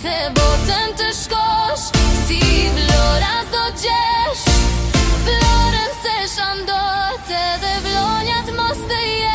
gjithë botën të shkosh, si vlora s'do gjesh, vlorën se shandot edhe vlonjat mos të jesh.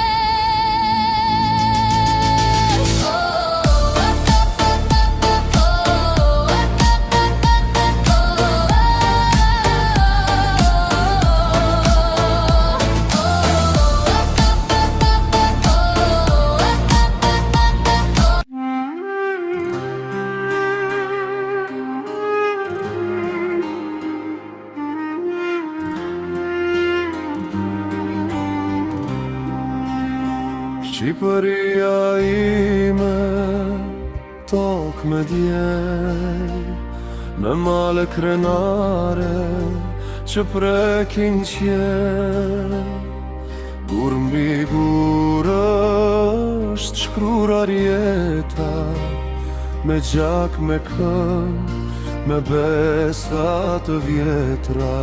Shqipëria ime, tokë me djel, me male krenare që prekin qjel. Gur mbi gur është shkruar jeta, me gjak me kënd, me besa të vjetra.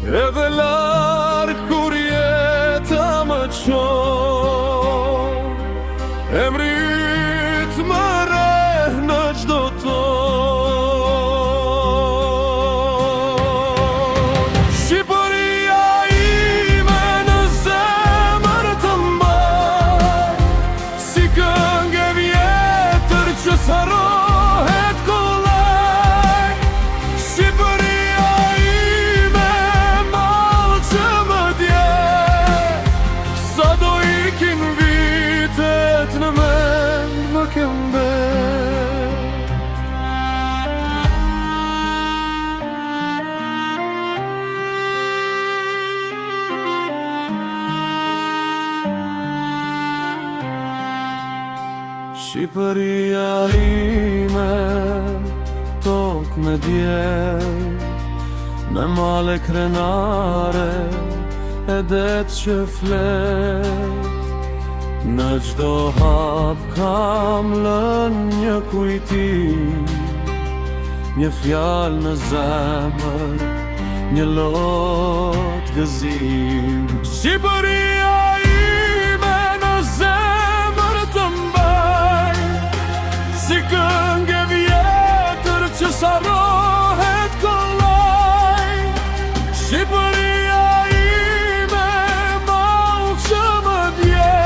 Edhe larg kur jeta më qon, emrit më reh në çdo ton. Shqipëria ime në zemër të mbaj, si këngë vjetër që s'harrohet kollaj. Shqipëria ime mall që më dje, sa do ikin vitet në mend më ke mbet. Shqipëria ime, tokë me djel, me male krenare e det që flet. Në çdo hap kam lën një kujtim, një fjalë në zemër, një lot gëzim. Shqipëria ime në zemër të mbaj, si këngë vjetër që s'harrohet kollaj. Shqipëria ime mall që më dje,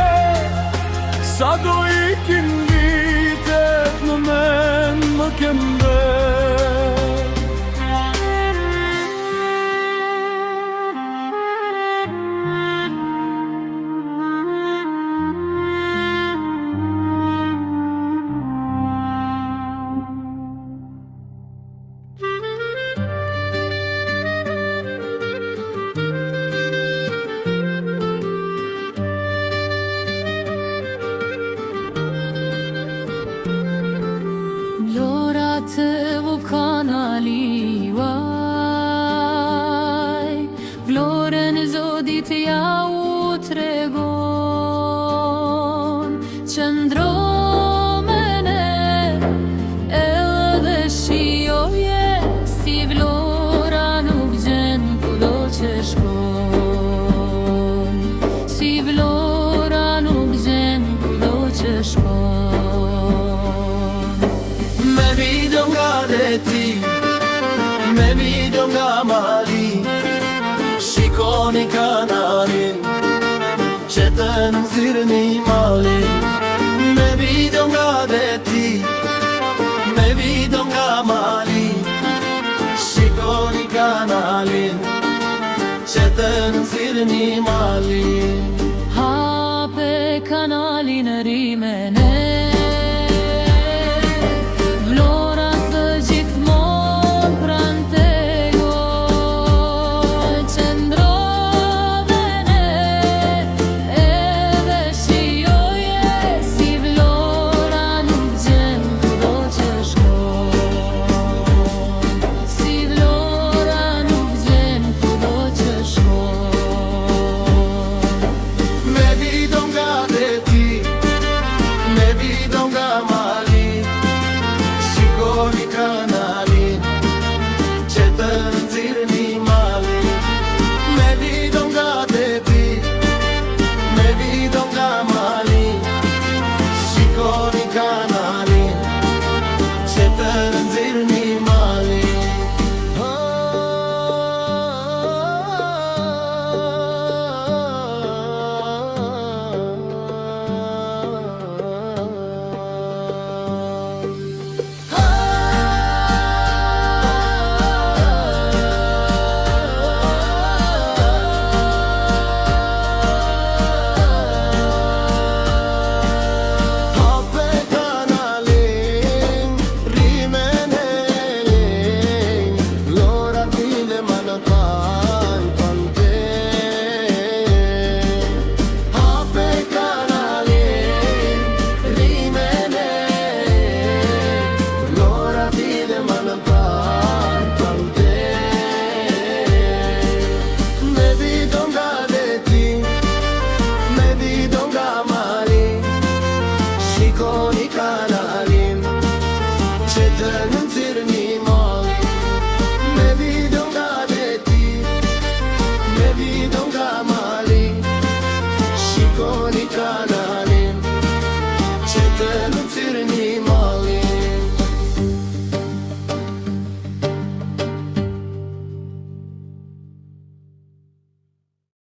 sa do ikin vitet në mend më ke mbet. Të vukanali vaj, vlorën zodit ja u tregon. Qëndro me ne edhe shijoje, si vlora nuk gjen kudo që shkon. Si vlora nuk gjen kudo që shkon. Me video nga mali, shikoni kanalin që të nëzirë një malin. Me video nga veti, me video nga mali, shikoni kanalin që të nëzirë një malin. Hape kanalin rimene, me video nga